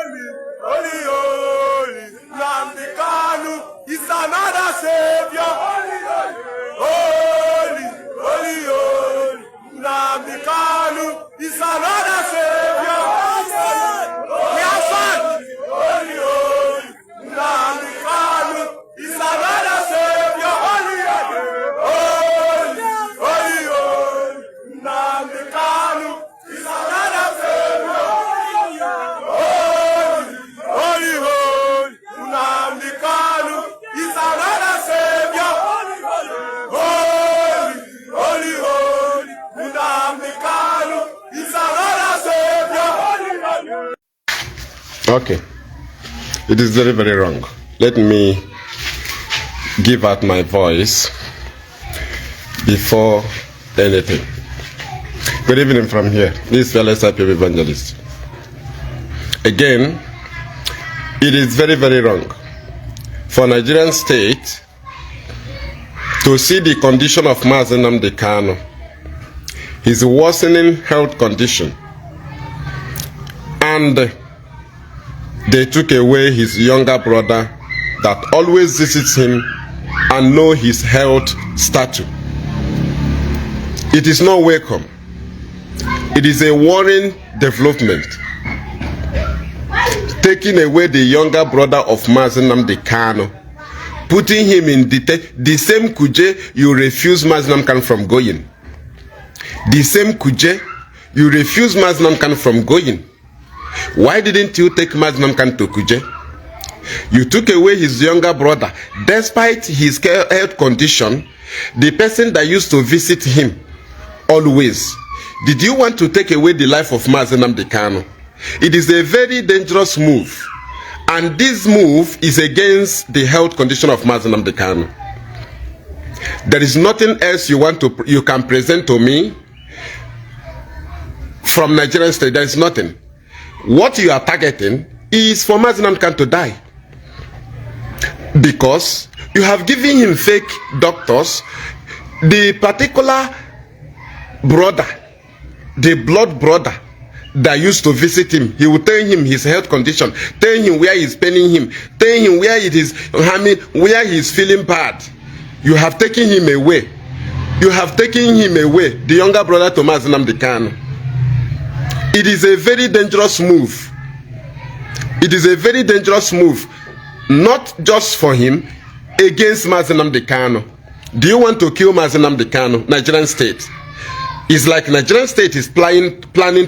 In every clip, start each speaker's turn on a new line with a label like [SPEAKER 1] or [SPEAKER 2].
[SPEAKER 1] holy, holy, Nnamdi Kanu is another savior. Holy, holy, holy, Nnamdi Kanu is another savior. We are fun. Holy, holy, Nnamdi Kanu is another savior. Holy, holy, holy, holy, Nnamdi Kanu is another savior. Holy, holy, Nnamdi Kanu is another savior. Holy, holy, holy, Nnamdi Kanu is another savior.
[SPEAKER 2] Okay, it is very, very wrong. Let me give out my voice before anything. Good evening from here. This is fellow Ipob evangelist. Again, it is very, very wrong for Nigerian state to see the condition of Mazi Nnamdi Kanu, his worsening health condition, and they took away his younger brother that always visits him and know his health status. It is not welcome. It is a worrying development. Taking away the younger brother of Mazi Nnamdi Kanu, putting him in the same kuje you refuse Mazi Nnamdi Kanu from going. The same kuje you refuse Mazi Nnamdi Kanu from going. Why didn't you take Mazi Nnamdi Kanu to kuje? You took away his younger brother despite his health condition, the person that used to visit him always. Did you want to take away the life of Mazi Nnamdi Kanu? It is a very dangerous move, and this move is against the health condition of Mazi Nnamdi Kanu. There is nothing else you can present to me from Nigerian state. There is nothing. What you are targeting is for Mazi Nnamdi Kanu to die, because you have given him fake doctors. The particular brother, the blood brother that used to visit him, he will tell him his health condition, tell him where he's paining him, tell him where it is harming, where he's feeling bad. You have taken him away. You have taken him away, the younger brother to Mazi Nnamdi Kanu. It is a very dangerous move. It is a very dangerous move, not just for him, against Mazi Nnamdi Kanu. Do you want to kill Mazi Nnamdi Kanu, Nigerian state? It's like Nigerian state is planning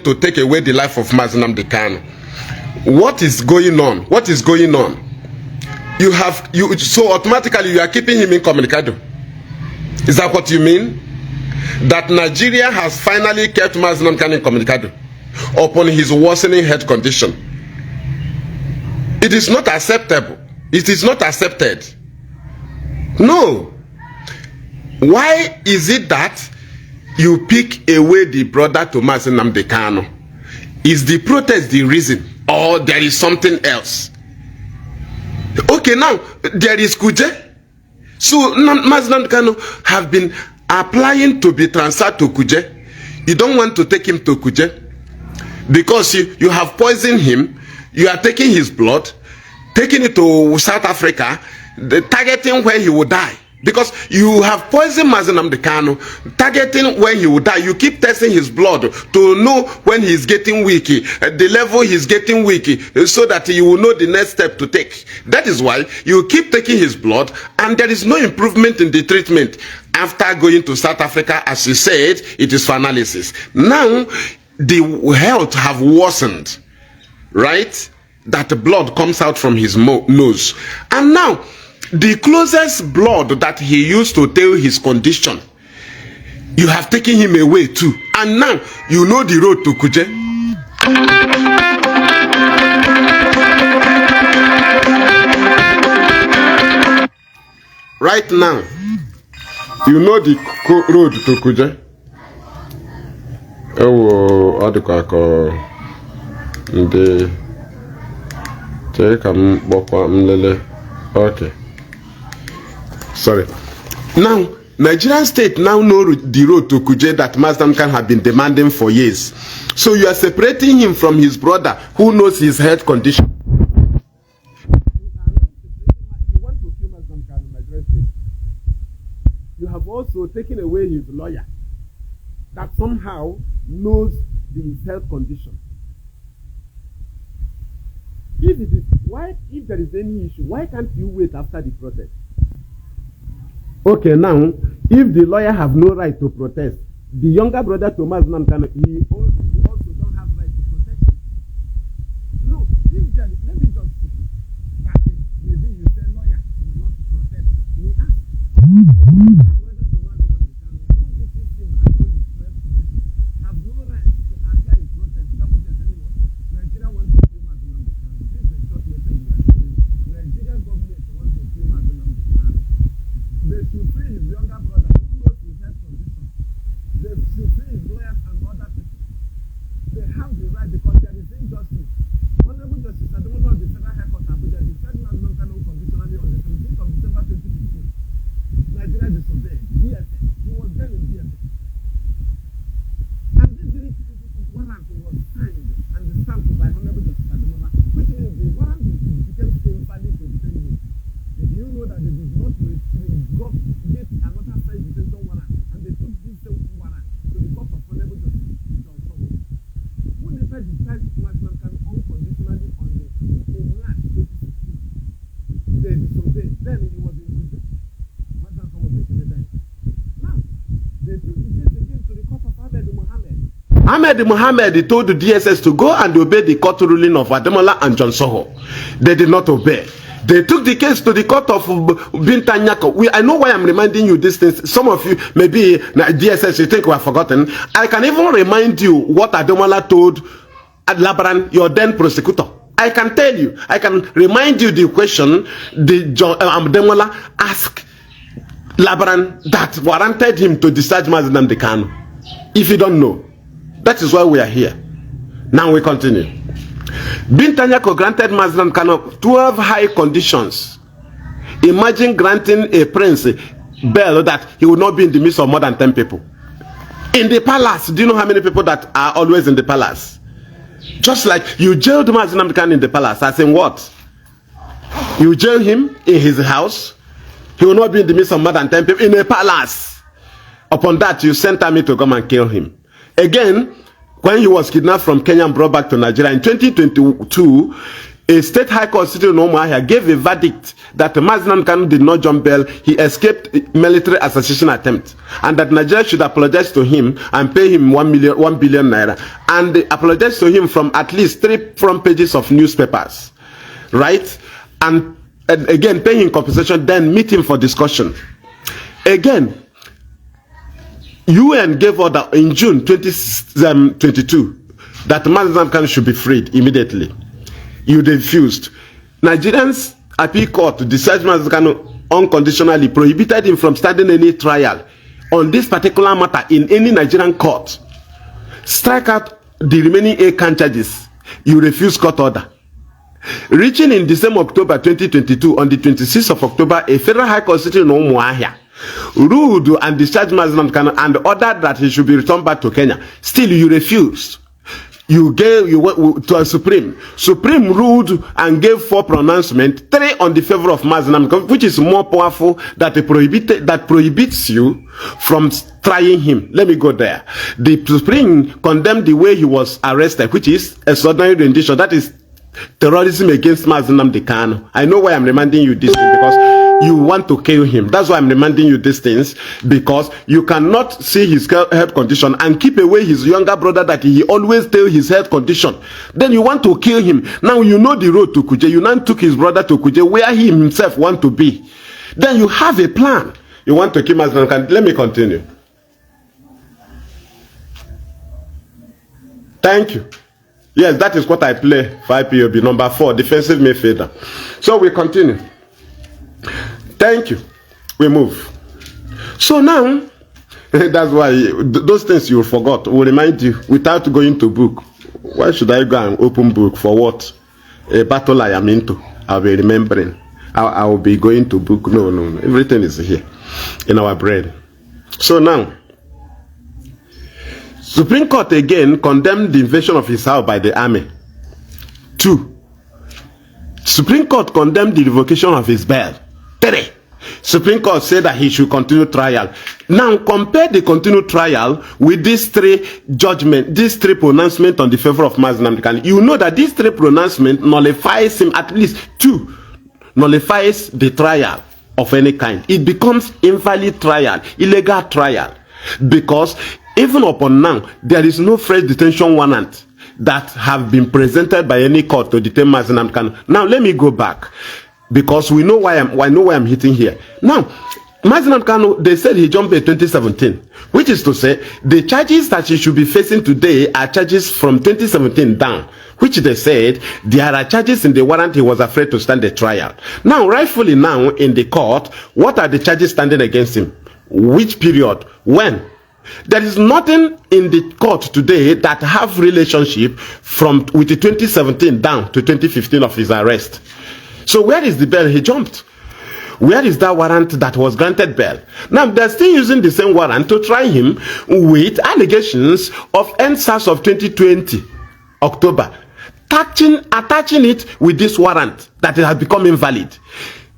[SPEAKER 2] to take away the life of Mazi Nnamdi Kanu. What is going on? What is going on? So automatically you are keeping him incommunicado. Is that what you mean? That Nigeria has finally kept Mazi Nnamdi Kanu incommunicado upon his worsening health condition. It is not acceptable. It is not accepted. No. Why is it that you pick away the brother to Mazi Nnamdi Kanu? Is the protest the reason, or there is something else? Okay, now there is kuje. So Mazi Nnamdi Kanu have been applying to be transferred to kuje. You don't want to take him to kuje because you have poisoned him. You are taking his blood, taking it to South Africa, targeting where he will die. Because you have poisoned Mazi Nnamdi Kanu, targeting when he will die. You keep testing his blood to know when he's getting weak, the level he's getting weak, so that you will know the next step to take. That is why you keep taking his blood, and there is no improvement in the treatment. After going to South Africa, as you said, it is for analysis. Now, the health have worsened, right? That the blood comes out from his nose. And now, the closest blood that he used to tell his condition, you have taken him away too. And now, you know the road to Kuje. Right now, you know the road to Kuje. Oh, adukako nde okay. Sorry. Now, Nigerian state now know the road to Kuje that Mazi Kanu have been demanding for years. So you are separating him from his brother who knows his health condition. You want to kill Mazi Kanu in Nigerian state. You have also taken away his lawyer that somehow knows his health condition. If there is any issue, why can't you wait after the protest? Okay, now, if the lawyer have no right to protest, the younger brother to Mazi Kanu, he also don't have right to protest. No, if there, let me just say that maybe you say lawyer will not protest. We ask. Have no right to appear in protest. That's what you're telling us. Nigeria wants to kill Mazi Kanu. This is a short message you are telling. Nigerian government wants to kill Mazi Kanu. They should free his younger brother who knows his health condition. They should free his lawyers and other people. They have the right because there is injustice. Honorable Justice Ademola of the Federal High Court Abuja decided Mazi Kanu unconditionally on the 17th of December 2015. Nigeria disobeyed. DSS. He was then in DSS. And this warrant was signed and stamped by Honorable Justice Ademola, which means the warrant became invalid to detain him. Did you know that they did not get another fresh detention warrant and they took this same warrant to the court of Honorable Justice Johnson, who later discharged Mazi Kanu unconditionally on the in March 2016. They disobeyed. Then he was in prison. Mazi Kanu was in prison. Now, they took the case again to the court of Ahmed Mohammed. Ahmed Mohammed told the DSS to go and obey the court ruling of Ademola and John Soho. They did not obey. They took the case to the court of Bintanyako. I know why I'm reminding you these things. Some of you, maybe DSS, you think we have forgotten. I can even remind you what Ademola told Labaran, your then prosecutor. I can tell you. I can remind you the question Ademola asked Labaran that warranted him to discharge Nnamdi Kanu. If you don't know, that is why we are here. Now we continue. Bintanyako granted Mazi Kanu 12 high conditions. Imagine granting a prince bail that he will not be in the midst of more than 10 people. In the palace, do you know how many people that are always in the palace? Just like you jailed Mazi Kanu in the palace. As in what? You jail him in his house. He will not be in the midst of more than 10 people in a palace. Upon that, you sent army to come and kill him. Again, when he was kidnapped from Kenya and brought back to Nigeria in 2022, a state high court sitting in Umuahia gave a verdict that Mazi Kanu did not jump bail. He escaped military assassination attempt, and that Nigeria should apologize to him and pay him 1 billion naira, and they apologize to him from at least 3 front pages of newspapers, right? And again, pay him compensation, then meet him for discussion. Again, UN gave order in June 2022 that Mazi Kanu should be freed immediately. You refused. Nigerians appeal court to discharge Mazi Kanu unconditionally, prohibited him from starting any trial on this particular matter in any Nigerian court. Strike out the remaining 8 count charges. You refuse court order. Reaching in December, October 2022, on the 26th of October, a federal high court sitting in Umuahia ruled and discharged Mazi Kanu and ordered that he should be returned back to Kenya. Still, you refused. You went to a Supreme. Supreme ruled and gave 4 pronouncements, 3 on the favor of Mazi Kanu, which is more powerful that prohibits you from trying him. Let me go there. The Supreme condemned the way he was arrested, which is extraordinary rendition. That is terrorism against Mazi Kanu. I know why I'm reminding you this thing, because you want to kill him. That's why I'm reminding you these things, because you cannot see his health condition and keep away his younger brother that he always tell his health condition. Then you want to kill him. Now you know the road to Kuje. You now took his brother to Kuje, where he himself want to be. Then you have a plan. You want to kill Mazi Kanu. Let me continue. Thank you. Yes, that is what I play for IPOB. Number 4, defensive midfielder. So we continue. Thank you. We move. So now, that's why those things you forgot will remind you without going to book. Why should I go and open book for what? A battle I am into. I'll be remembering. I will be going to book. No. Everything is here in our brain. So now, Supreme Court again condemned the invasion of his house by the army. 2. Supreme Court condemned the revocation of his bail. 3. Supreme Court said that he should continue trial. Now compare the continued trial with these 3 judgments, these 3 pronouncements on the favor of Mazi Nnamdi Kanu. You know that these 3 pronouncements nullifies him, at least 2 nullifies the trial of any kind. It becomes invalid trial, illegal trial, because even upon now, there is no fresh detention warrant that have been presented by any court to detain Mazi Nnamdi Kanu. Now let me go back, because we know why I'm hitting here. Now, Mazi Nnamdi Kanu, they said he jumped in 2017, which is to say the charges that he should be facing today are charges from 2017 down, which they said there are charges in the warrant he was afraid to stand the trial. Now, rightfully now in the court, what are the charges standing against him? Which period? When? There is nothing in the court today that have relationship with the 2017 down to 2015 of his arrest. So where is the bail he jumped? Where is that warrant that was granted bail? Now they're still using the same warrant to try him with allegations of NSAS of 2020 October, attaching it with this warrant that it has become invalid.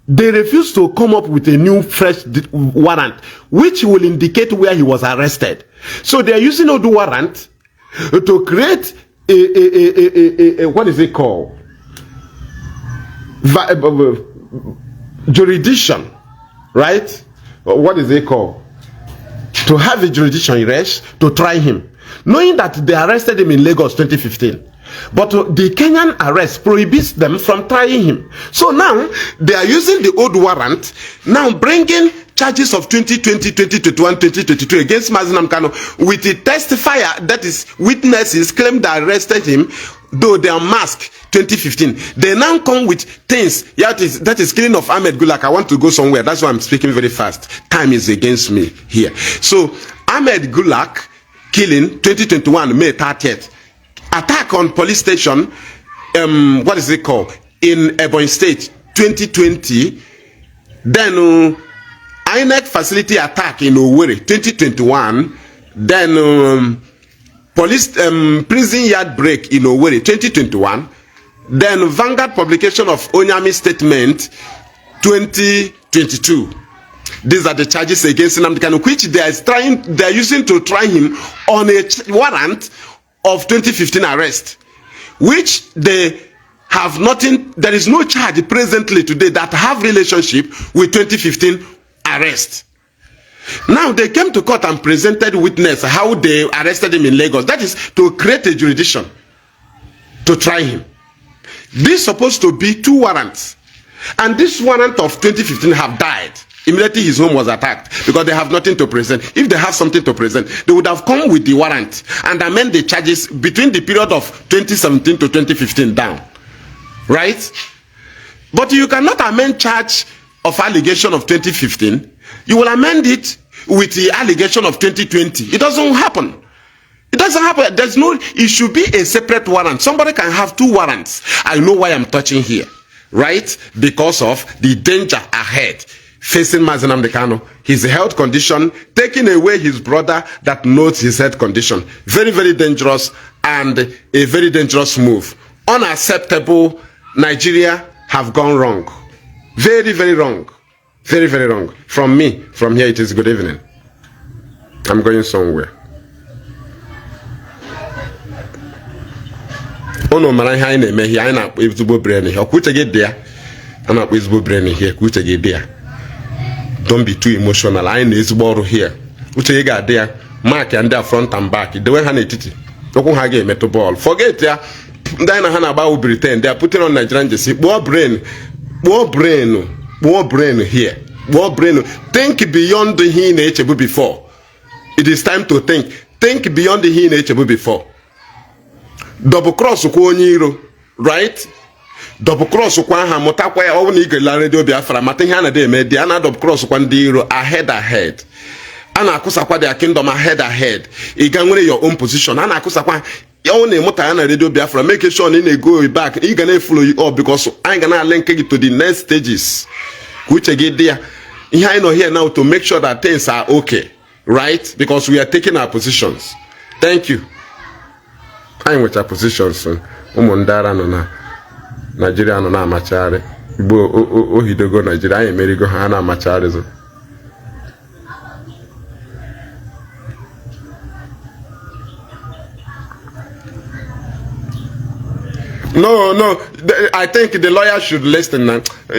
[SPEAKER 2] They refuse to come up with a new fresh warrant which will indicate where he was arrested. So they are using old warrant to create a what is it called? Jurisdiction, right? What is it called? To have a jurisdiction arrest to try him, knowing that they arrested him in Lagos 2015. But the Kenyan arrest prohibits them from trying him. So now they are using the old warrant, now bringing charges of 2020, 2021, 2022 against Mazi Nnamdi Kanu with a testifier, that is witnesses claim they arrested him, though they are masked 2015. They now come with things. Yeah, that is killing of Ahmed Gulak. I want to go somewhere. That's why I'm speaking very fast. Time is against me here. So Ahmed Gulak killing 2021 May 30th. Attack on police station, what is it called, in Ebonyi State 2020. Then INEC facility attack in Owerri 2021. Then police prison yard break in Owerri 2021. Then Vanguard publication of Onyami statement 2022. These are the charges against Nnamdi Kanu, which they are using to try him on a warrant of 2015 arrest, which they have nothing. There is no charge presently today that have relationship with 2015 arrest. Now they came to court and presented witness how they arrested him in Lagos. That is to create a jurisdiction to try him. This is supposed to be 2 warrants, and this warrant of 2015 have died. Immediately his home was attacked because they have nothing to present. If they have something to present, they would have come with the warrant and amend the charges between the period of 2017 to 2015 down. Right? But you cannot amend charge of allegation of 2015. You will amend it with the allegation of 2020. It doesn't happen. It doesn't happen. There's no, it should be a separate warrant. Somebody can have 2 warrants. I know why I'm touching here. Right? Because of the danger ahead facing Mazi Nnamdi Kanu, his health condition, taking away his brother that knows his health condition. Very, very dangerous, and a very dangerous move. Unacceptable. Nigeria have gone wrong. Very, very wrong. Very, very wrong. From me, from here it is good evening. I'm going somewhere. Ono mara ihe anyị na-eme ihe anyị na-akpọ ezigbo brain here. Kwuche gị dị ya. A na-akpọ ezigbo brain here. Kwuche gị dị ya. Don't be too emotional. I need to here. Uche you got there. Mark and their front and back. The way Hanetiti. Don't have game to ball. Forget ya. Then Hana about Britain. They are putting on Nigerian jersey. More brain here. More brain. Think beyond the he nature before. It is time to think. Think beyond the he nature before. Double cross Kwonyiro. Right? Double cross kwa ha mutakwa ya owu na igela radio Biafra mata ihe ana de eme ana double cross kwa ndị iro ahead ana akusakwa their kingdom ahead I ga nwere your own position ana akusakwa owu na emuta na radio Biafra make sure na ị go back ị ga na follow you up because I ga na link you to the next stages uche gị dị ya ihe anyị nọ here now to make sure that things are okay. right? Because we are taking our positions. Thank you. I'm with our positions. Umundara no Nigeria no na machare. Bo ohidogo Nigeria anyị emerigo ha na machare zo. No, I think the lawyer should listen.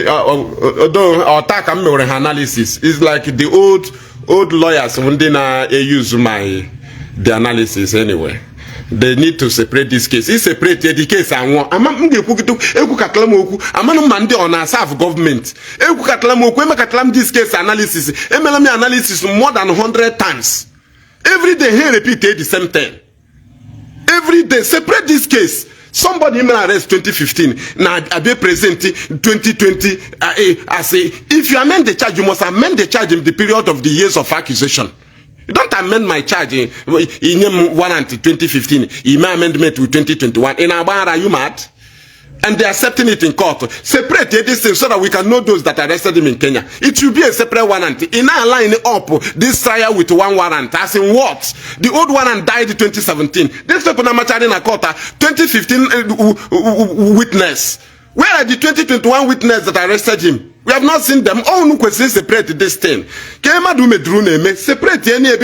[SPEAKER 2] Although attack analysis is like the old lawyers when they use the analysis anyway. They need to separate this case. It's separate the case and one. I'm on a self government. This case analysis. Analysis more than 100 times. Every day he repeated the same thing. Every day separate this case. Somebody may arrest 2015. Now I be present 2020. I say if you amend the charge, you must amend the charge in the period of the years of accusation. You don't amend my charge in warrant 2015. You may amendment with 2021. In Abara, are you mad? And they are accepting it in court. Separate this thing so that we can know those that arrested him in Kenya. It should be a separate warrant. In our line up this trial with one warrant. As in what? The old warrant died in 2017. These people are in a court. 2015 witness. Where are the 2021 witnesses that arrested him? We have not seen them. Oh, no question. Separate this thing. Separate any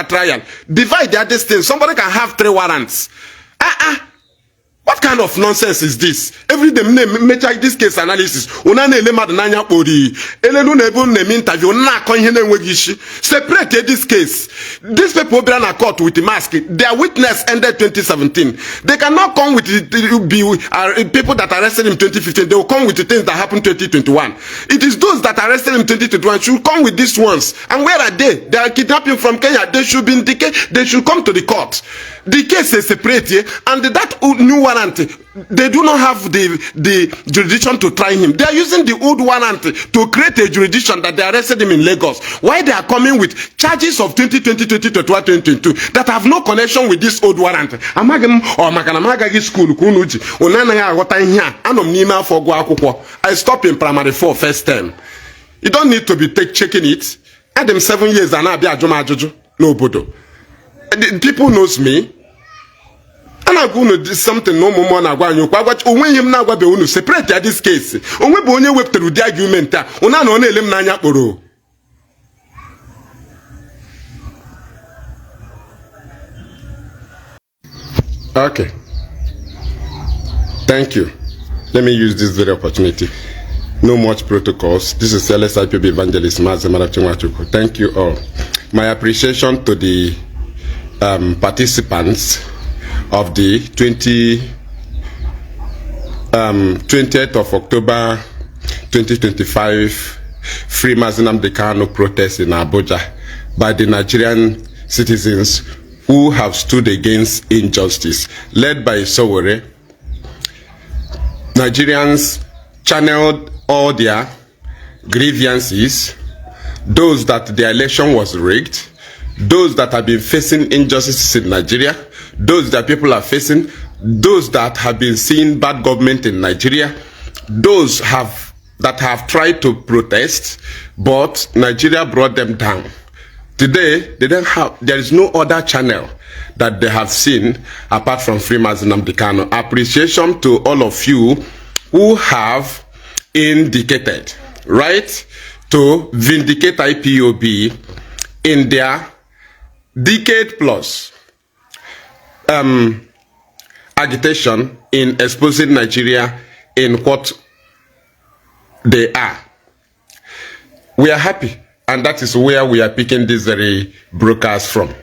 [SPEAKER 2] trial. Divide the other thing. Somebody can have 3 warrants. What kind of nonsense is this? Every day, me check this case analysis. Separate this case. These people be in a court with the mask. Their witness ended 2017. They cannot come with people that arrested him 2015. They will come with the things that happened 2021. It is those that arrested him 2021 should come with these ones. And where are they? They are kidnapping from Kenya. They should be in the case. They should come to the court. The case is separate here, and that new warrant, they do not have the jurisdiction to try him. They are using the old warrant to create a jurisdiction that they arrested him in Lagos. Why they are coming with charges of 2020, 2022 that have no connection with this old warrant? I stopped in primary 4 first term. You don't need to be checking it. Add them 7 years and I'll be a no bodo. People knows me. And I'm going to do something no more than I'm going to when him now be unu separate this case. Onwe be onye wepụtara the argument a una no na-ele m n'anya kporo. Okay. Thank you. Let me use this very opportunity. No much protocols. This is Excelency Ipob evangelist Mazi. Thank you all. My appreciation to the participants of the 20th of October 2025 Free Nnamdi Kanu protest in Abuja by the Nigerian citizens who have stood against injustice. Led by Sowore, Nigerians channeled all their grievances, those that their election was rigged, those that have been facing injustices in Nigeria, those that people are facing, those that have been seeing bad government in Nigeria, those that have tried to protest, but Nigeria brought them down. Today, there is no other channel that they have seen apart from Free Nnamdi Kanu. Appreciation to all of you who have indicated, right, to vindicate IPOB in their decade plus agitation in exposing Nigeria in what they are. We are happy, and that is where we are picking this very broadcast from.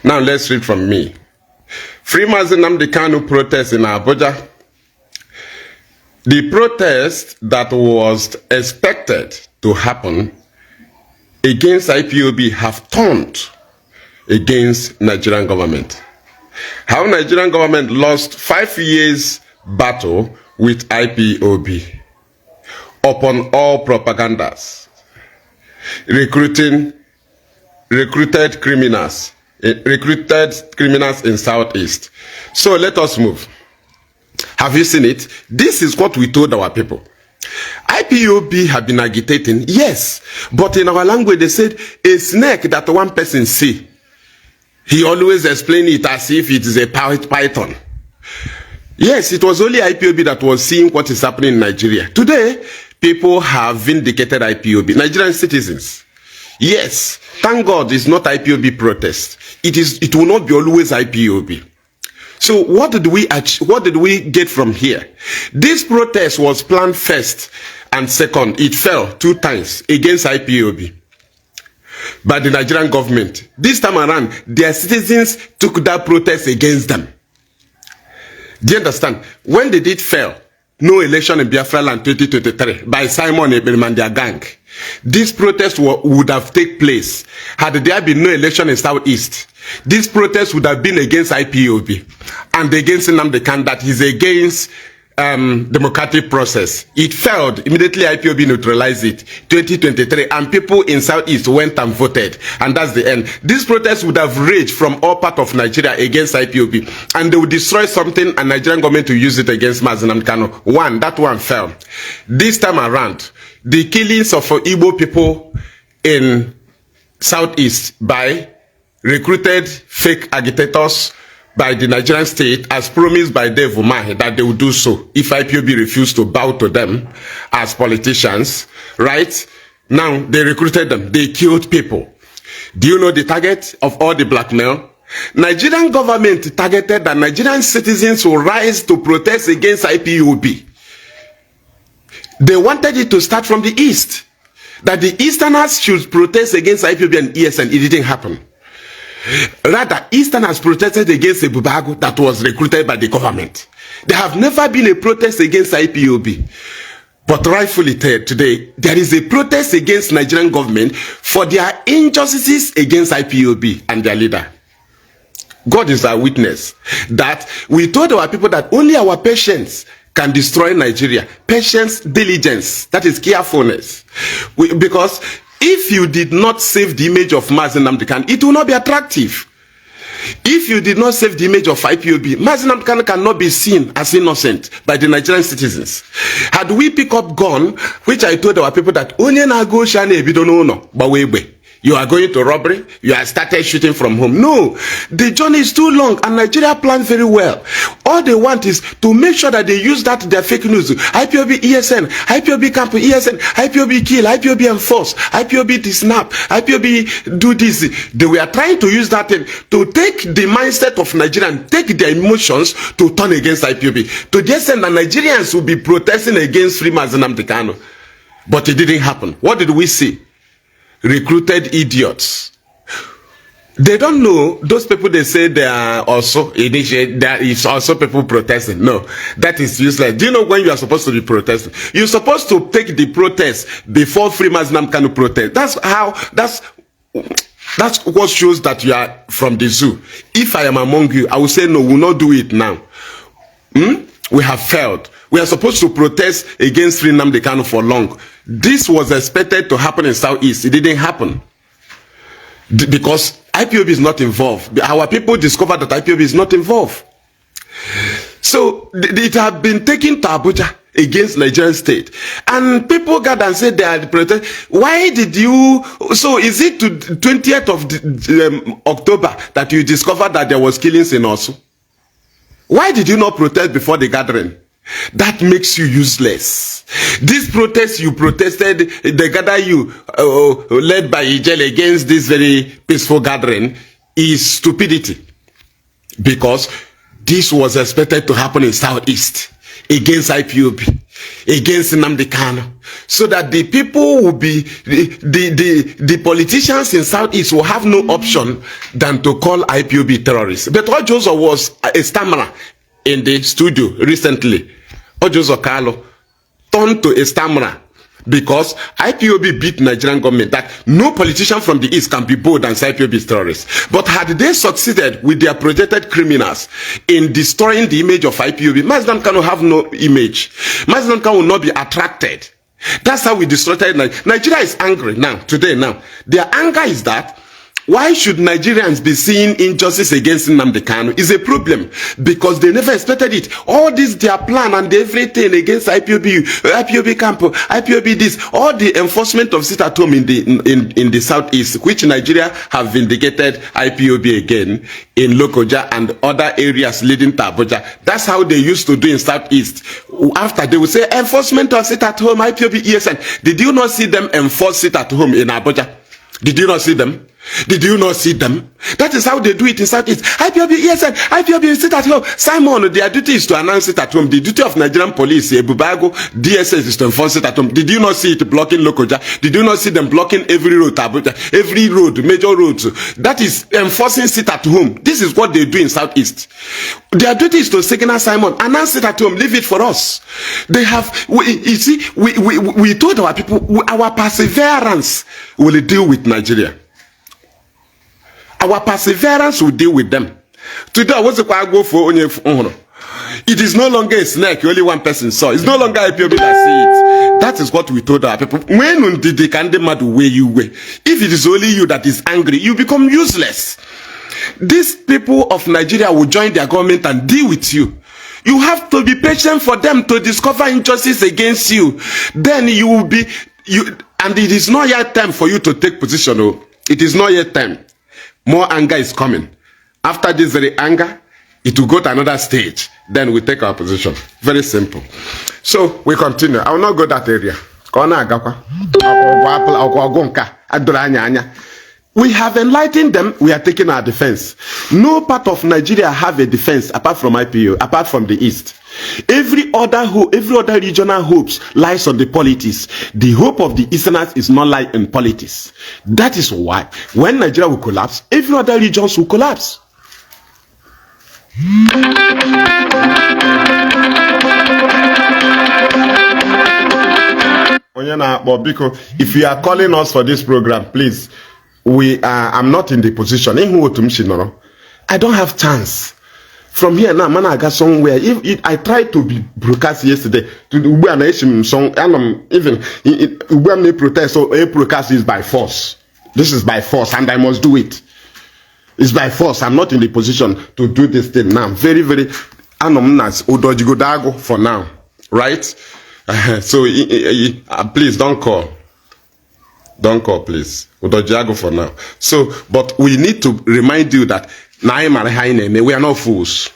[SPEAKER 2] Now let's read from me. Free Nnamdi Kanu protest in Abuja. The protest that was expected to happen against IPOB have turned against Nigerian government. How Nigerian government lost 5 years battle with IPOB upon all propagandas, recruited criminals in Southeast. So let us move. Have you seen it? This is what we told our people. IPOB have been agitating, yes, but in our language they said a snake that one person see. He always explained it as if it is a python. Yes, it was only IPOB that was seeing what is happening in Nigeria. Today, people have vindicated IPOB, Nigerian citizens. Yes, thank God it's not IPOB protest. It will not be always IPOB. So what did we get from here? This protest was planned first and second. It fell 2 times against IPOB by the Nigerian government. This time around, their citizens took that protest against them. Do you understand? When they did fail, no election in Biafra land 2023 by Simon Ebelman and their gang, this protest would have taken place had there been no election in Southeast. This protest would have been against IPOB and against Nnamdi that is against democratic process. It failed. Immediately IPOB neutralized it 2023 and people in Southeast went and voted, and that's the end. This protest would have raged from all parts of Nigeria against IPOB, and they would destroy something and Nigerian government to use it against Mazi and Kanu. That one fell. This time around, the killings of Igbo people in Southeast by recruited fake agitators by the Nigerian state, as promised by Dave Umahi that they will do so if IPOB refused to bow to them as politicians, right? Now, they recruited them. They killed people. Do you know the target of all the blackmail? Nigerian government targeted that Nigerian citizens will rise to protest against IPOB. They wanted it to start from the East, that the Easterners should protest against IPOB and ESN. It didn't happen. Rather, Easterners protested against a Bubago that was recruited by the government. There have never been a protest against IPOB. But rightfully today, there is a protest against Nigerian government for their injustices against IPOB and their leader. God is our witness that we told our people that only our patience can destroy Nigeria. Patience, diligence, that is carefulness. Because if you did not save the image of Mazi Nnamdi, it will not be attractive. If you did not save the image of IPOB, Mazi Nnamdi cannot be seen as innocent by the Nigerian citizens. Had we pick up gun, which I told our people that only na go shane bidono but we you are going to robbery, you are started shooting from home. No, the journey is too long and Nigeria planned very well. All they want is to make sure that they use that their fake news. IPOB ESN, IPOB camp ESN, IPOB kill, IPOB enforce, IPOB snap, IPOB do this. They were trying to use that to take the mindset of Nigerians, take their emotions to turn against IPOB. To just say that Nigerians will be protesting against free Mazi Nnamdi Kanu. But it didn't happen. What did we see? Recruited idiots. They don't know those people. They say they are also initiated. There is also people protesting. No, that is useless. Do you know when you are supposed to be protesting? You're supposed to take the protest before free Mazi Nnamdi Kanu protest. That's what shows that you are from the zoo. If I am among you, I will say no. We will not do it now. We have failed. We are supposed to protest against free Nnamdi Kanu for long. This was expected to happen in Southeast. It didn't happen. Because IPOB is not involved. Our people discovered that IPOB is not involved. So it had been taken to Abuja against Nigerian state. And people got and said they are protest. Why did you? So is it to 20th of October that you discovered that there was killings in Osu? Why did you not protest before the gathering? That makes you useless. This protest you protested, the gather you led by Ijel against this very peaceful gathering is stupidity. Because this was expected to happen in Southeast against IPOB, against Nnamdi Kanu, so that the people will be, the politicians in Southeast will have no option than to call IPOB terrorists. But Ojozo was a stammerer in the studio recently. Ojozo Carlo turned to a stammerer because IPOB beat Nigerian government that no politician from the East can be bold and say IPOB is terrorists. But had they succeeded with their projected criminals in destroying the image of IPOB, Mazi Nnamdi Kanu have no image. Mazi Nnamdi Kanu will not be attracted. That's how we destroyed Nigeria. Nigeria is angry now, today now. Their anger is that Why should Nigerians be seeing injustice against Nnamdi Kanu? Is a problem because they never expected it. All this their plan and everything against IPOB camp, IPOB this, all the enforcement of sit at home in the southeast, which Nigeria have vindicated IPOB again in Lokoja and other areas leading to Abuja. That's how they used to do in southeast. After they would say enforcement of sit at home, IPOB ESN. Did you not see them enforce sit at home in Abuja? Did you not see them? Did you not see them? That is how they do it in Southeast. IPOB, yes, IPOB, sit at home. Simon, their duty is to announce it at home. The duty of Nigerian police, Bubago, DSS is to enforce it at home. Did you not see it blocking Lokoja? Did you not see them blocking every road, every road, major roads? That is enforcing sit at home. This is what they do in Southeast. Their duty is to signal Simon, announce it at home, leave it for us. They have, we told our people, our perseverance will deal with Nigeria. Our perseverance will deal with them. Today, I was a go for it is no longer a snake, only one person saw. It's no longer a people that see it. That is what we told our people. When did they can demand the way you were? If it is only you that is angry, you become useless. These people of Nigeria will join their government and deal with you. You have to be patient for them to discover injustice against you. Then you will be and it is not yet time for you to take position. Oh, it is not yet time. More anger is coming. After this very anger, it will go to another stage. Then we take our position. Very simple. So we continue. I will not go that area. We have enlightened them. We are taking our defense. No part of Nigeria have a defense apart from IPO, apart from the East. Every other regional hopes lies on the politics. The hope of the Easterners is not like in politics. That is why when Nigeria will collapse, every other regions will collapse. If you are calling us for this program, please. I'm not in the position. I don't have chance. From here now, man, I got somewhere. If I tried to be broadcast yesterday to the Uber song, and even Uber protest, so a broadcast is by force. This is by force, and I must do it. It's by force. I'm not in the position to do this thing now. Very, very udojigodago for now, right? So please don't call. Don't call, please. Udojiago for now. So, but we need to remind you that we are not fools.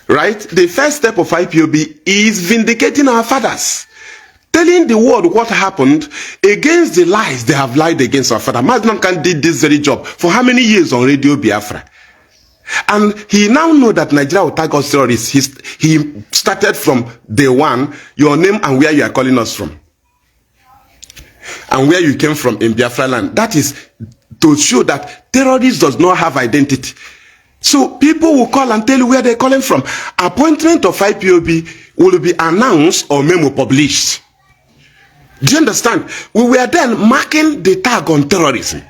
[SPEAKER 2] Right? The first step of IPOB is vindicating our fathers. Telling the world what happened against the lies they have lied against our father. Mazi Nnamdi did this very job for how many years on Radio Biafra? And he now knows that Nigeria will tag us terrorists. He started from day one, your name and where you are calling us from. And where you came from in Biafra land. That is to show that terrorists does not have identity. So people will call and tell you where they're calling from. Appointment of IPOB will be announced or memo published. Do you understand? We were then marking the tag on terrorism.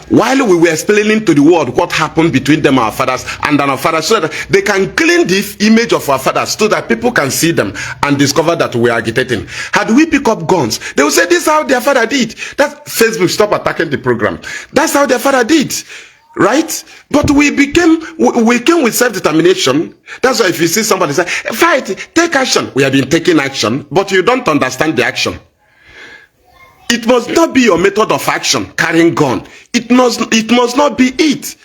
[SPEAKER 2] While we were explaining to the world what happened between them, our fathers, and our fathers, so that they can clean the image of our fathers so that people can see them and discover that we are agitating. Had we pick up guns, they will say this is how their father did. That Facebook, stop attacking the program. That's how their father did. Right? But we came with self-determination. That's why if you see somebody say, fight, take action. We have been taking action, but you don't understand the action. It must not be your method of action, carrying gun. It must not be it.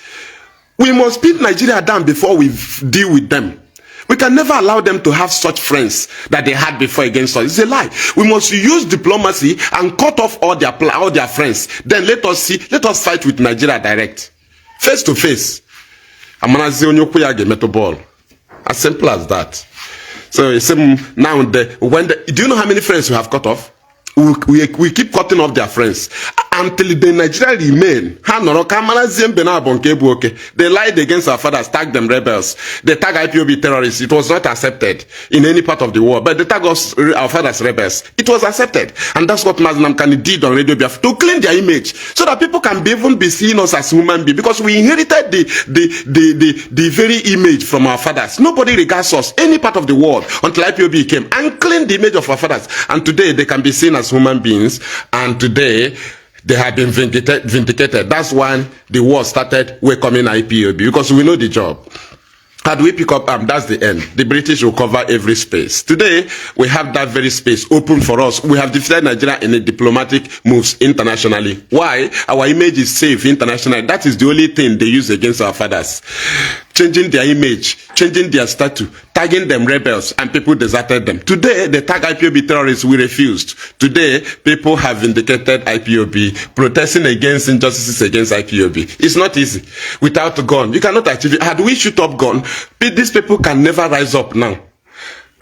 [SPEAKER 2] We must beat Nigeria down before we deal with them. We can never allow them to have such friends that they had before against us. It's a lie. We must use diplomacy and cut off all their friends. Then let us fight with Nigeria direct. Face to face. As simple as that. So now, do you know how many friends we have cut off? We keep cutting off their friends until the Nigeria remain. They lied against our fathers, tagged them rebels. They tag IPOB terrorists. It was not accepted in any part of the world. But they tag us, our fathers rebels. It was accepted. And that's what Mazi Nnamdi did on Radio Biafra, to clean their image so that people can even be seeing us as human beings, because we inherited the very image from our fathers. Nobody regards us any part of the world until IPOB came and cleaned the image of our fathers. And today they can be seen as human beings. And today they have been vindicated. That's why the war started welcoming IPOB, because we know the job. Had we pick up arms, that's the end. The British will cover every space. Today, we have that very space open for us. We have defeated Nigeria in the diplomatic moves internationally. Why? Our image is safe internationally. That is the only thing they use against our fathers. Changing their image, changing their status, tagging them rebels, and people deserted them. Today, they tag IPOB terrorists, we refused. Today, people have vindicated IPOB, protesting against injustices against IPOB. It's not easy. Without a gun, you cannot achieve it. Had we shoot up gun, these people can never rise up now.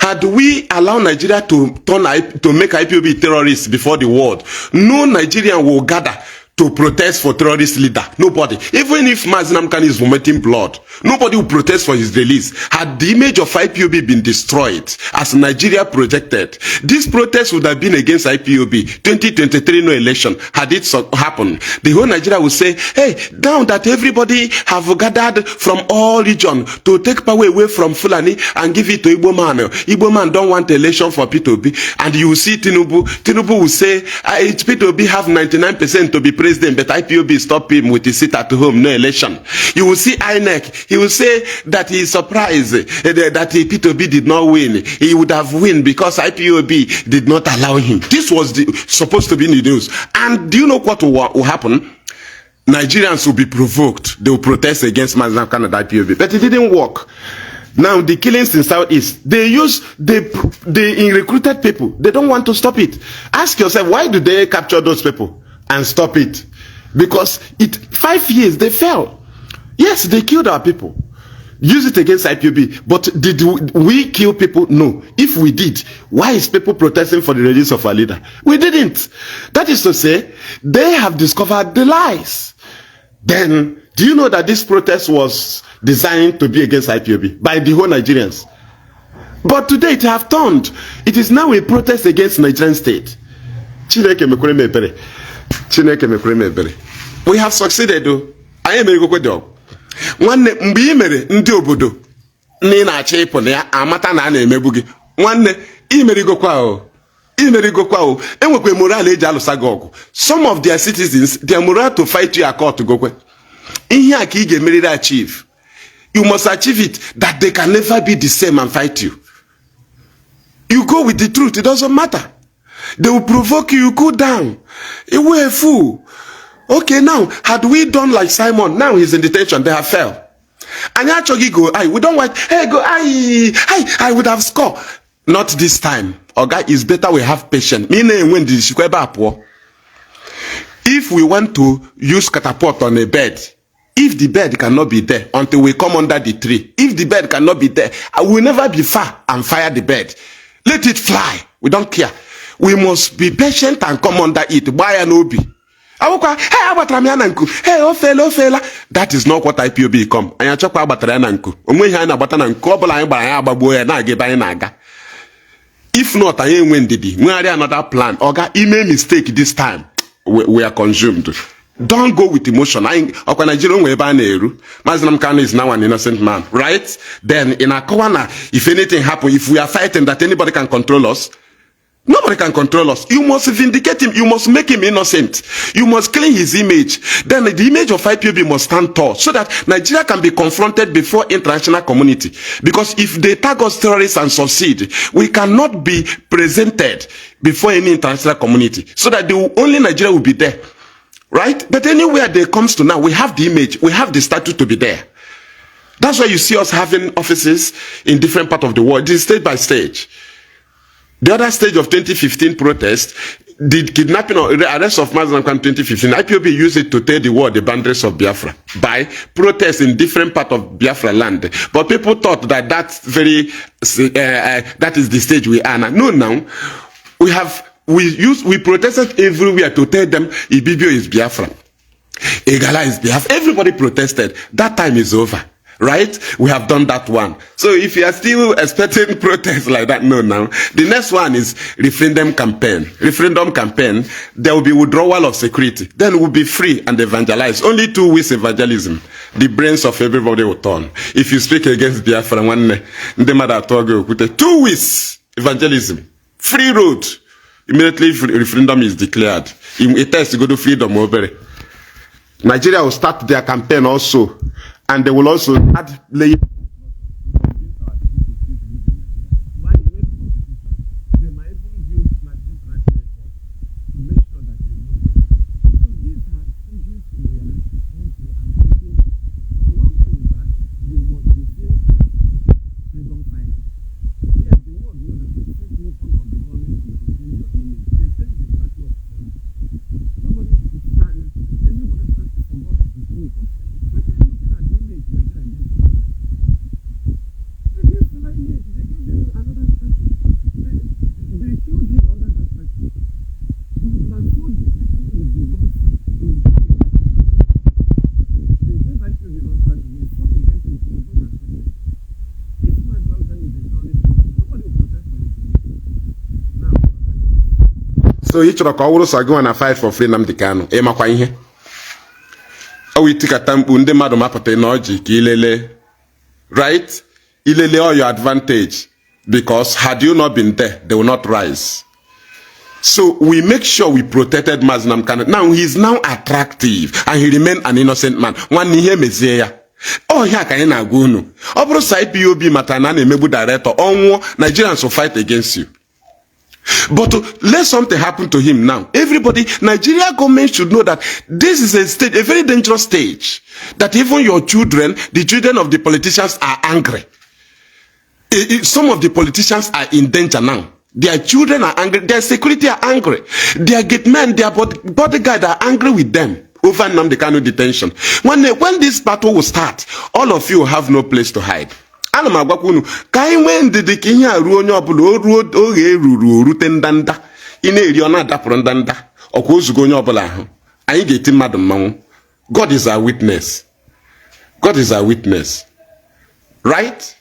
[SPEAKER 2] Had we allowed Nigeria to make IPOB terrorists before the world, no Nigerian will gather to protest for terrorist leader. Nobody. Even if Mazi Nnamdi is vomiting blood, nobody will protest for his release. Had the image of IPOB been destroyed, as Nigeria projected, this protest would have been against IPOB. 2023 no election. Had it happened, the whole Nigeria would say, hey, now that everybody have gathered from all region to take power away from Fulani and give it to Igbo man don't want election for P2B. And you will see Tinubu will say, P2B have 99% to be president, but IPOB stop him with his seat at home, no election. You will see INEC, he will say that he is surprised that P2B did not win. He would have won because IPOB did not allow him. This was supposed to be in the news. And do you know what will happen? Nigerians will be provoked. They will protest against Mazi Nnamdi and IPOB. But it didn't work. Now the killings in Southeast, they recruited people. They don't want to stop it. Ask yourself, why do they capture those people and stop it? Because 5 years they fell. Yes, they killed our people. Use it against IPOB. But did we kill people? No. If we did, why is people protesting for the release of our leader? We didn't. That is to say, they have discovered the lies. Then, do you know that this protest was designed to be against IPOB by the whole Nigerians? But today it have turned. It is now a protest against Nigerian state. We have succeeded though. I am a good dog. One mbe mere ndị obodo ni na-acha ịpụ na ya amata na na emebugi. Nwanne imerigokwa o. Enwekwe moral eji alụsa gị ọgụ. Some of their citizens, their moral to fight you are to gokwe. Ihe a ka ị ga-emeriri achieve. You must achieve it that they can never be the same and fight you. You go with the truth, it doesn't matter. They will provoke you, cool down. You were a fool. Okay, now, had we done like Simon, now he's in detention, they have failed. And actually go, we don't want, hey, go, I would have scored. Not this time. Okay, it's better we have patience. If we want to use catapult on a bed, if the bed cannot be there until we come under the tree, if the bed cannot be there, I will never be far and fire the bed. Let it fly. We don't care. We must be patient and come under it. Buy an obi. That is not what IPOB come. If not, I ain't win did. We are another plan. Okay, he made mistake this time. We are consumed. Don't go with emotion. Mazi Nnamdi is now an innocent man, right? Then in a corner, if anything happens, if we are fighting that anybody can control us, nobody can control us. You must vindicate him. You must make him innocent. You must clean his image. Then the image of IPOB must stand tall so that Nigeria can be confronted before international community. Because if they tag us terrorists and succeed, we cannot be presented before any international community. So that only Nigeria will be there. Right? But anywhere they comes to now, we have the image, we have the statute to be there. That's why you see us having offices in different parts of the world. It is stage by stage. The other stage of 2015 protest, the kidnapping or the arrest of Mazi Nnamdi in 2015, IPOB used it to tell the world the boundaries of Biafra by protests in different parts of Biafra land. But people thought that that is the stage we are now. No, now we protested everywhere to tell them Ibibio is Biafra, Egala is Biafra. Everybody protested. That time is over. Right? We have done that one. So if you are still expecting protests like that, no, now. The next one is referendum campaign. Referendum campaign, there will be withdrawal of security. Then we'll be free and evangelize. Only 2 weeks evangelism. The brains of everybody will turn. If you speak against Biafra, 2 weeks evangelism. Free road. immediately referendum is declared, it has to go to freedom over. Nigeria will start their campaign also, and they will also start laying. So each of the cowers are going to fight for freedom. The Kanu. Ema kwa ihe. Awi tikatambu nde madam apate noji ki ilele. Right? Ilele all your advantage. Because had you not been there, they will not rise. So we make sure we protected Mazi Nnamdi Kanu. Now he is now attractive and he remained an innocent man. One nihe mezeya. Oh yeah, can you go no? Obro sa IPOB matana na emebu director. Onwo Nigerians will fight against you. But let something happen to him now. Everybody, Nigeria government should know that this is a stage, a very dangerous stage. That even your children, the children of the politicians are angry. Some of the politicians are in danger now. Their children are angry. Their security are angry. Their gate men, their bodyguard are angry with them over Nnamdi Kanu detention. When this battle will start, all of you will have no place to hide. Ana magwakunu ka inwe ndidi ka ihe aru onye obula oge eruru orute ndanda ina eri ona adapụrụ ndanda ọkwa ozugo onye obula ahụ anyị ga-eti mmadụ mmanwụ. God is our witness. God is our witness. Right?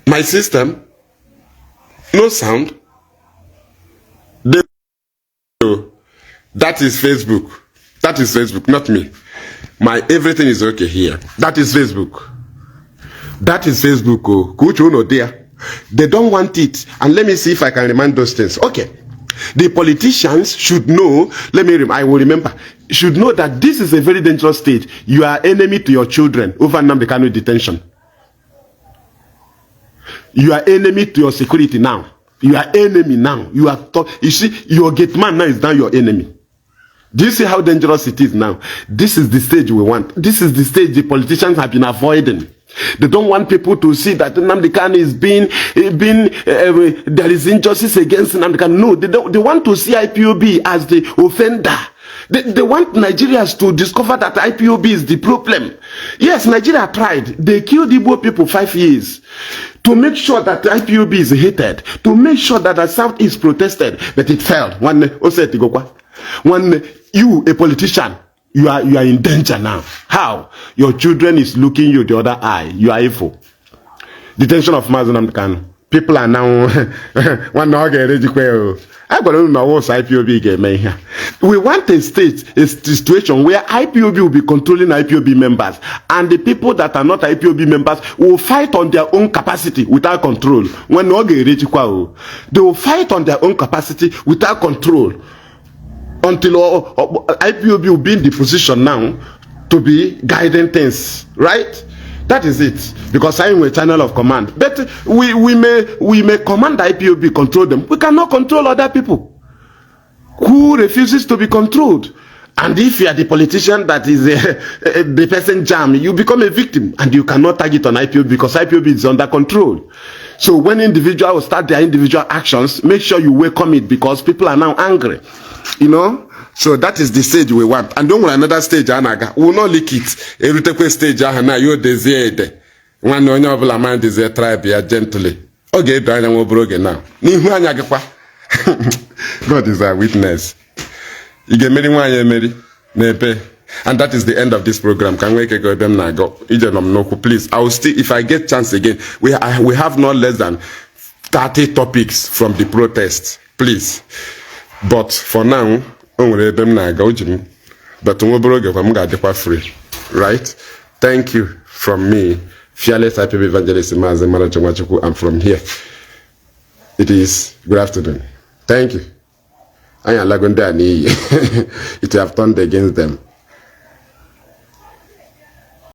[SPEAKER 2] My system, no sound. That is Facebook. That is Facebook, not me. My everything is okay here. That is Facebook. That is Facebook. Oh, coach, you know there. They don't want it. And let me see if I can remind those things. Okay. The politicians should know, I will remember, should know that this is a very dangerous state. You are enemy to your children over Nnamdi Kanu detention. You are enemy to your security now. You are enemy now. You see, your gate man now is now your enemy. Do you see how dangerous it is now? This is the stage we want. This is the stage the politicians have been avoiding. They don't want people to see that Nnamdi Kanu is there is injustice against Nnamdi Kanu. No, they want to see IPOB as the offender. They want Nigerians to discover that IPOB is the problem. Yes, Nigeria tried. They killed Igbo people 5 years to make sure that the IPOB is hated, to make sure that the South is protested, but it failed. When you, a politician, you are in danger now. How? Your children is looking you the other eye. You are evil. Detention of Mazi Nnamdi Kanu. People are now one we want a situation where IPOB will be controlling IPOB members, and the people that are not IPOB members will fight on their own capacity without control. When they will fight on their own capacity without control until IPOB will be in the position now to be guiding things, right? That is it. Because I'm a channel of command. But we may command IPOB, control them. We cannot control other people who refuses to be controlled. And if you are the politician that is the person jam, you become a victim, and you cannot target on IPOB because IPOB is under control. So when individuals start their individual actions, make sure you welcome it, because people are now angry. You know? So that is the stage we want. And don't want another stage, Anaga. We will not leak it. Every take stage, Ahana, you desire. One on your man desire tribe here gently. Okay, Brian will broken now. God is our witness. You get married one year, Mary. And that is the end of this program. Can we go them now? Go. Please, I will still, if I get chance again, we have not less than 30 topics from the protests. Please. But for now, but free, right? Thank you from me, fearless IPOB evangelist Mazi. I'm from here. It is good afternoon. Thank you. I am Lagondani. It have turned against them.